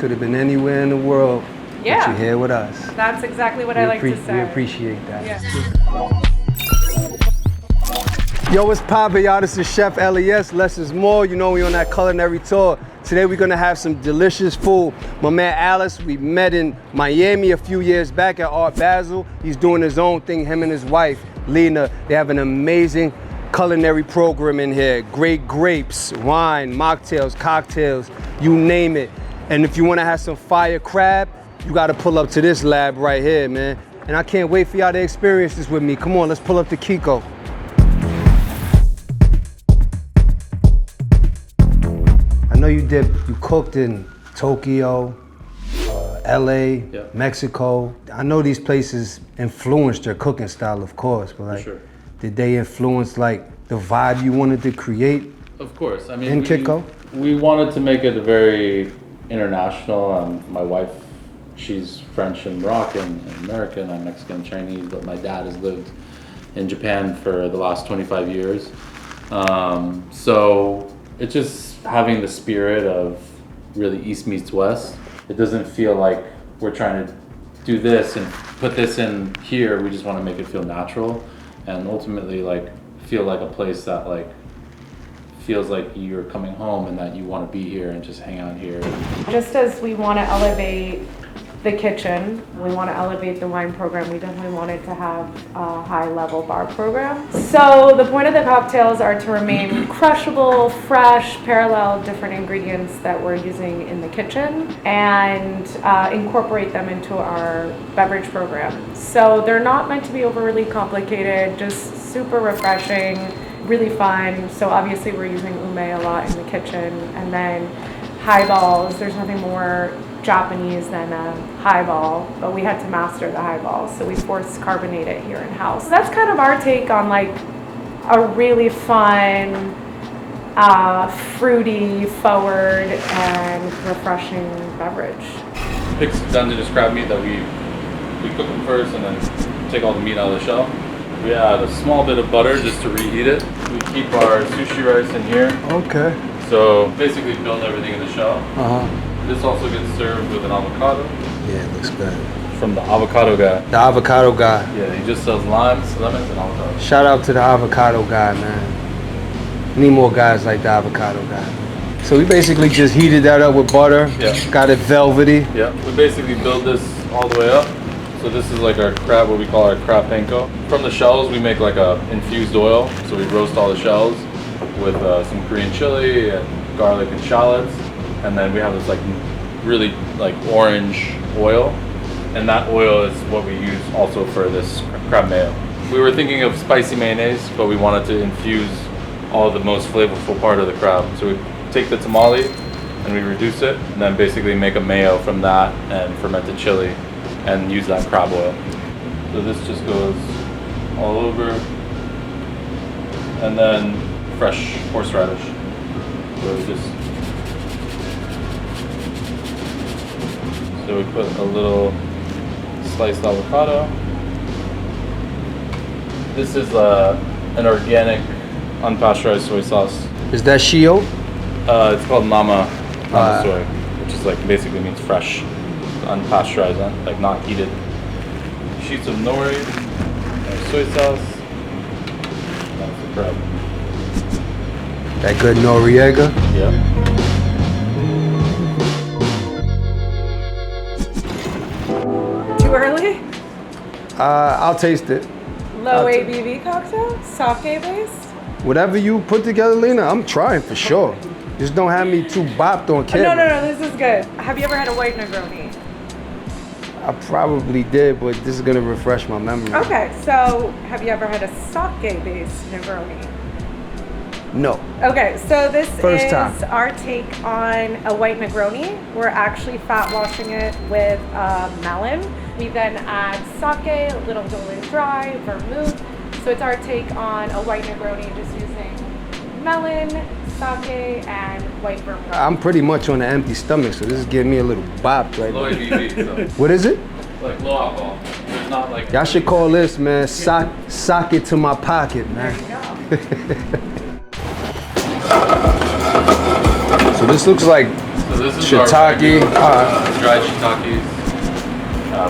could have been anywhere in the world. Yeah. But you're here with us. That's exactly what I like to say. We appreciate that. Yeah. Yo, what's poppin', y'all? This is Chef LES, less is more. You know we on that culinary tour. Today we're gonna have some delicious food. My man Alice, we met in Miami a few years back at Art Basel. He's doing his own thing, him and his wife, Lena. They have an amazing culinary program in here. Great grapes, wine, mocktails, cocktails, you name it. And if you wanna have some fire crab, you gotta pull up to this lab right here, man. And I can't wait for y'all to experience this with me. Come on, let's pull up to Kiko. I know you cooked in Tokyo, LA, Yep. Mexico. I know these places influenced your cooking style, of course, but like, sure. Did they influence like the vibe you wanted to create? Of course. I mean, in Kiko? We wanted to make it very international. My wife, she's French and Moroccan and American. I'm Mexican, Chinese, but my dad has lived in Japan for the last 25 years. So it's just having the spirit of really East meets West. It doesn't feel like we're trying to do this and put this in here. We just want to make it feel natural and ultimately like feel like a place that like feels like you're coming home and that you want to be here and just hang out here. Just as we want to elevate the kitchen, we want to elevate the wine program, we definitely wanted to have a high-level bar program. So the point of the cocktails are to remain crushable, fresh, parallel different ingredients that we're using in the kitchen and incorporate them into our beverage program. So they're not meant to be overly complicated, just super refreshing, really fun. So obviously we're using ume a lot in the kitchen, and then highballs. There's nothing more Japanese than a highball, but we had to master the highball, so we force carbonate it here in house. So that's kind of our take on like a really fun, fruity, forward, and refreshing beverage. Picks done to this crab meat that we cook them first and then take all the meat out of the shell. We add a small bit of butter just to reheat it. We keep our sushi rice in here. Okay. So basically build everything in the shell. Uh-huh. This also gets served with an avocado. Yeah, it looks good. From the avocado guy. The avocado guy. Yeah, he just sells limes, lemons, and avocado. Shout out to the avocado guy, man. Need more guys like the avocado guy. So we basically just heated that up with butter. Yeah. Got it velvety. Yeah, we basically build this all the way up. So this is like our crab, what we call our crab panko. From the shells, we make like a infused oil. So we roast all the shells with some Korean chili and garlic and shallots. And then we have this like really like orange oil. And that oil is what we use also for this crab mayo. We were thinking of spicy mayonnaise, but we wanted to infuse all the most flavorful part of the crab. So we take the tamale and we reduce it, and then basically make a mayo from that and fermented chili and use that crab oil. So this just goes all over. And then fresh horseradish. So we put a little sliced avocado. This is an organic, unpasteurized soy sauce. Is that shio? It's called Mama soy, which is like basically means fresh, unpasteurized, like not heated. Sheets of nori, and soy sauce. That's the crab. That good Noriega? Yeah. Too early? I'll taste it. Low ABV cocktail, sake based. Whatever you put together, Lena, I'm trying for sure. Just don't have me too bopped on camera. No, this is good. Have you ever had a white Negroni? I probably did, but this is gonna refresh my memory. Okay, so have you ever had a sake based Negroni? No. Okay, so this First is time. our take on a white Negroni. We're actually fat washing it with melon. We then add sake, a little Dolan Dry, vermouth. So it's our take on a white Negroni just using melon, sake, and white vermouth. I'm pretty much on an empty stomach, so this is giving me a little bop right Low now. ABV, so What is it? like low alcohol. There's not like. Y'all should call this, man, sock it to my pocket, man. There you go. So this looks like So this is shiitake. Dried shiitakes,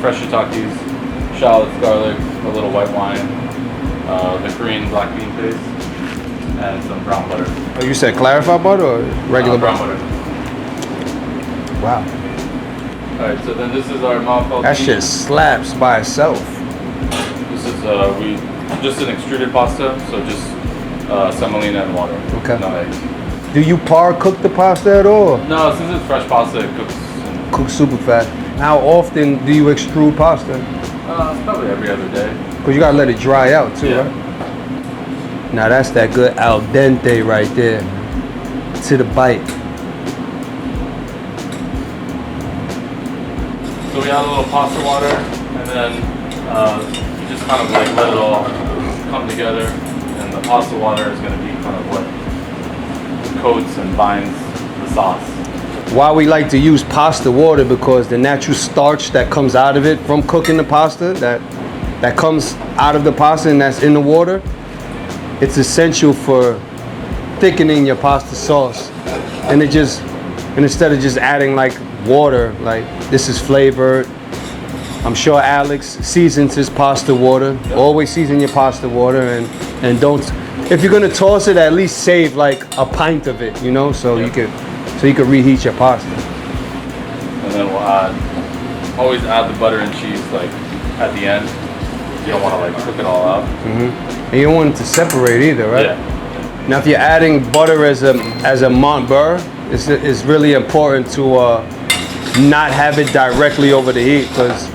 fresh shiitakes, shallots, garlic, a little white wine, the Korean black bean paste, and some brown butter. Oh, you said clarified butter or regular brown butter? butter. Wow. Alright, so then this is our Mafaldine. That shit slaps by itself. This is just an extruded pasta, so just semolina and water. Okay. No eggs. Do you cook the pasta at all? No, since it's fresh pasta, it cooks. Cook super fast. How often do you extrude pasta? It's probably every other day. Because you gotta let it dry out too, Yeah. right? Now that's that good al dente right there. To the bite. So we add a little pasta water, and then you just kind of like let it all come together. And the pasta water is going to be kind of what coats and binds the sauce. Why we like to use pasta water, because the natural starch that comes out of it from cooking the pasta, that comes out of the pasta and that's in the water, it's essential for thickening your pasta sauce. And instead of just adding like water, like this is flavored. I'm sure Alex seasons his pasta water. Yep. Always season your pasta water, and don't, if you're gonna toss it, at least save like a pint of it, you know, so Yep. you could reheat your pasta. And then we'll always add the butter and cheese like at the end. You don't want to like cook it all out. And you don't want it to separate either, right? Yeah. Now, if you're adding butter as a Mont Beurre, it's really important to not have it directly over the heat, because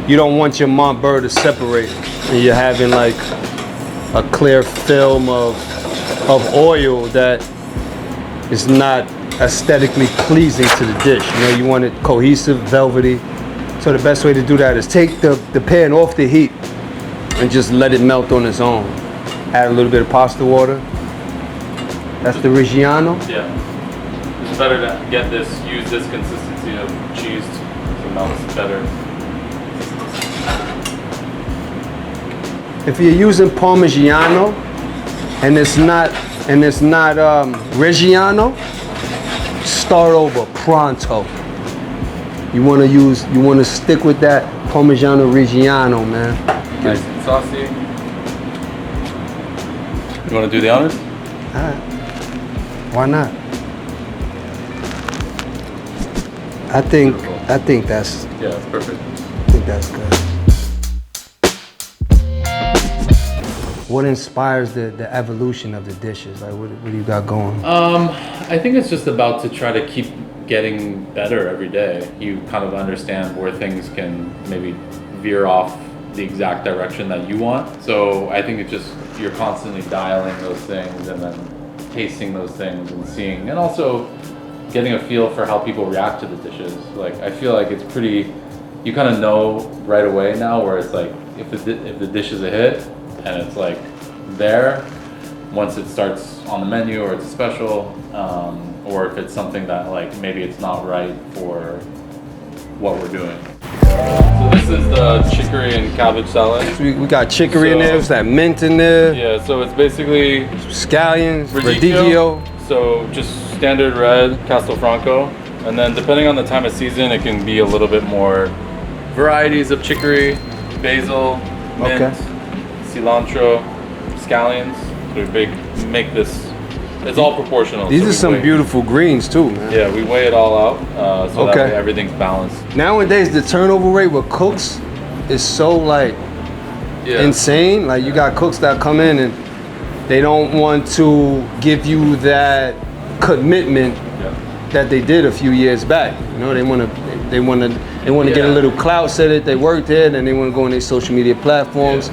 you don't want your Mont Beurre to separate, and you're having like a clear film of oil that is not aesthetically pleasing to the dish. You know, you want it cohesive, velvety. So the best way to do that is take the pan off the heat and just let it melt on its own. Add a little bit of pasta water. That's the Reggiano. Yeah. It's better to use this consistency of cheese to melt better. If you're using Parmigiano and it's not Reggiano, start over pronto. You want to stick with that Parmigiano Reggiano, man. Nice and saucy. You want to do the honors? All right. Why not? I think that's Yeah, it's perfect. good. What inspires the evolution of the dishes? Like, what do you got going? I think it's just about to try to keep getting better every day. You kind of understand where things can maybe veer off the exact direction that you want. So I think it's just, you're constantly dialing those things and then tasting those things and seeing, and also getting a feel for how people react to the dishes. Like, I feel like it's pretty, you kind of know right away now where it's like, if the dish is a hit and it's like there, once it starts on the menu or it's a special, or if it's something that like maybe it's not right for what we're doing. So this is the chicory and cabbage salad. So we got chicory in there, there's that mint in there, Yeah, so it's basically scallions, radicchio. So just standard red Castelfranco, and then depending on the time of season, it can be a little bit more varieties of chicory, basil, mint, cilantro, scallions. So we make this. It's all proportional. These so are some beautiful greens too, man. Yeah, we weigh it all out so that way everything's balanced. Nowadays, the turnover rate with cooks is so like insane. Like, you got cooks that come in and they don't want to give you that commitment that they did a few years back. You know, they want to get a little clout, say that they worked there, and they want to go on their social media platforms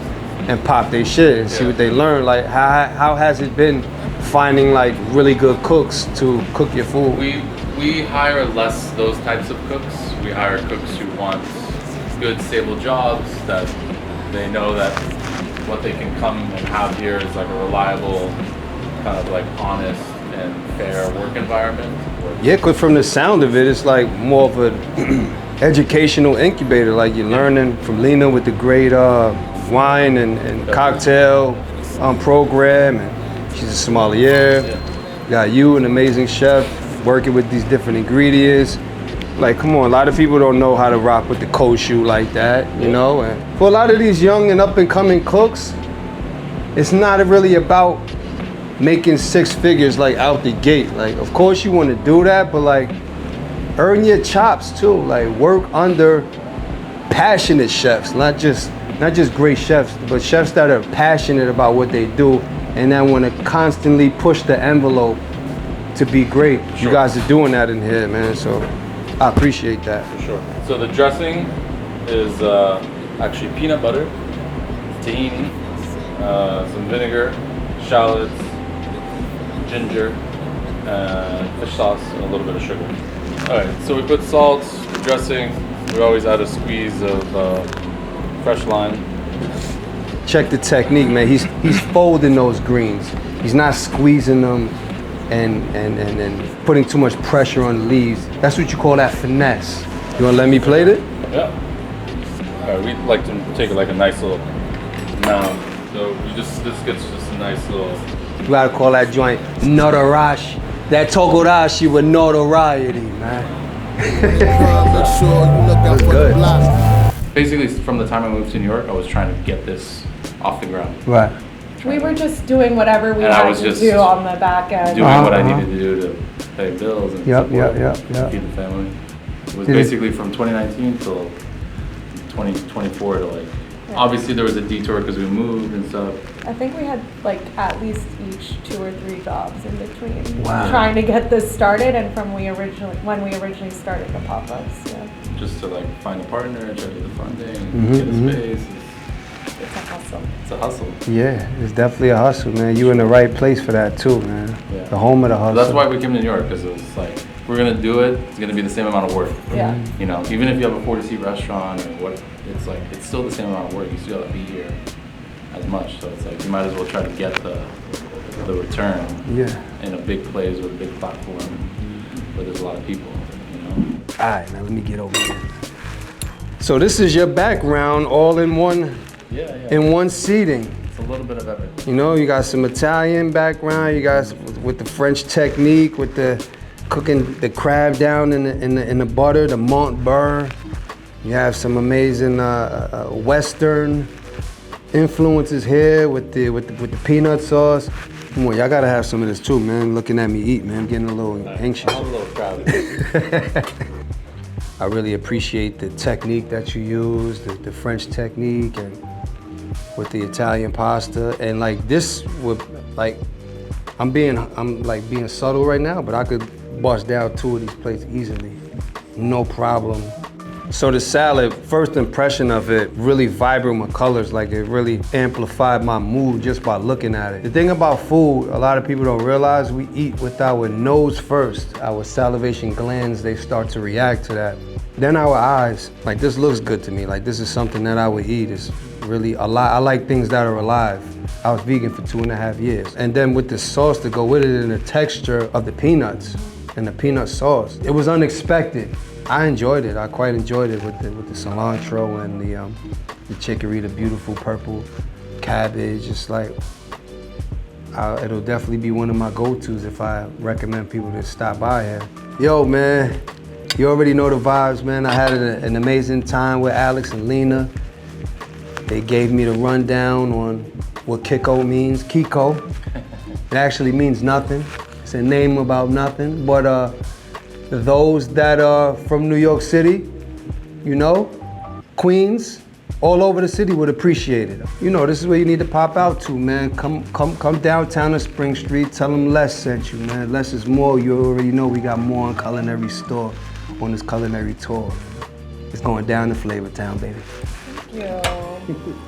and pop their shit and see what they learn. Like, how has it been finding like really good cooks to cook your food? We hire less those types of cooks. We hire cooks who want good, stable jobs, that they know that what they can come and have here is like a reliable, kind of like honest and fair work environment. Yeah, because from the sound of it, it's like more of an educational incubator. Like, you're learning from Lena with the great wine and cocktail program, and she's a sommelier. Got you, an amazing chef, working with these different ingredients. Like, come on, a lot of people don't know how to rock with the cold shoe like that, you know? And for a lot of these young and up and coming cooks, it's not really about making 6 figures like out the gate. Like, of course you want to do that, but like, earn your chops too. Like, work under passionate chefs, not just great chefs, but chefs that are passionate about what they do and that want to constantly push the envelope to be great. Sure. You guys are doing that in here, man, so I appreciate that. For sure. So the dressing is actually peanut butter, tahini, some vinegar, shallots, ginger, fish sauce, and a little bit of sugar. All right, so we put salt, dressing. We always add a squeeze of fresh lime. Check the technique, man. He's folding those greens. He's not squeezing them and putting too much pressure on the leaves. That's what you call that finesse. You wanna let me plate it? Yeah. All right, we like to take it like a nice little mound. So this gets just a nice little. You gotta call that joint notoriety. That tokorashi with notoriety, man. That's good. Basically, from the time I moved to New York, I was trying to get this off the ground. Right. We were just doing whatever we And I had was to just do on the back end. Doing what I needed to do to pay bills and support, feed the family. It was basically from 2019 till 2024 to like. Obviously, there was a detour because we moved and stuff. I think we had like at least each 2 or 3 jobs in between. Wow. Trying to get this started and when we originally started the pop-ups, yeah. Just to like find a partner, try to get the funding, get a space. It's a hustle. It's a hustle. Yeah, it's definitely a hustle, man. You in the right place for that too, man. Yeah. The home of the hustle. That's why we came to New York, because it was like, if we're gonna do it, it's gonna be the same amount of work. Yeah. You know, even if you have a 40-seat restaurant or what, it's like, it's still the same amount of work. You still gotta be here as much. So it's like, you might as well try to get the return in a big place with a big platform where there's a lot of people, you know? All right, now let me get over here. So this is your background all in one in one seating. It's a little bit of everything. You know, you got some Italian background, you guys with the French technique, with the cooking the crab down in the butter, the Mont Beurre. You have some amazing Western influences here with the peanut sauce. Come on, y'all gotta have some of this too, man. Looking at me eat, man, I'm getting a little anxious. I'm a little crowded. I really appreciate the technique that you use, the French technique, and with the Italian pasta. And like this would, like, I'm being subtle right now, but I could bust down 2 of these plates easily, no problem. So the salad, first impression of it, really vibrant with colors, like it really amplified my mood just by looking at it. The thing about food, a lot of people don't realize, we eat with our nose first. Our salivation glands, they start to react to that. Then our eyes, like this looks good to me, like this is something that I would eat. It's really alive. I like things that are alive. I was vegan for 2.5 years. And then with the sauce to go with it and the texture of the peanuts and the peanut sauce, it was unexpected. I enjoyed it. I quite enjoyed it with the cilantro and the chicory, the beautiful purple cabbage. It's like, it'll definitely be one of my go-tos if I recommend people to stop by here. Yo, man, you already know the vibes, man. I had an amazing time with Alex and Lena. They gave me the rundown on what Kiko means. Kiko, it actually means nothing. It's a name about nothing, but those that are from New York City, you know, Queens, all over the city would appreciate it. You know, this is where you need to pop out to, man. Come downtown to Spring Street, tell them Les sent you, man. Less is more. You already know we got more on Culinary Store on this culinary tour. It's going down to Flavor Town, baby. Thank you.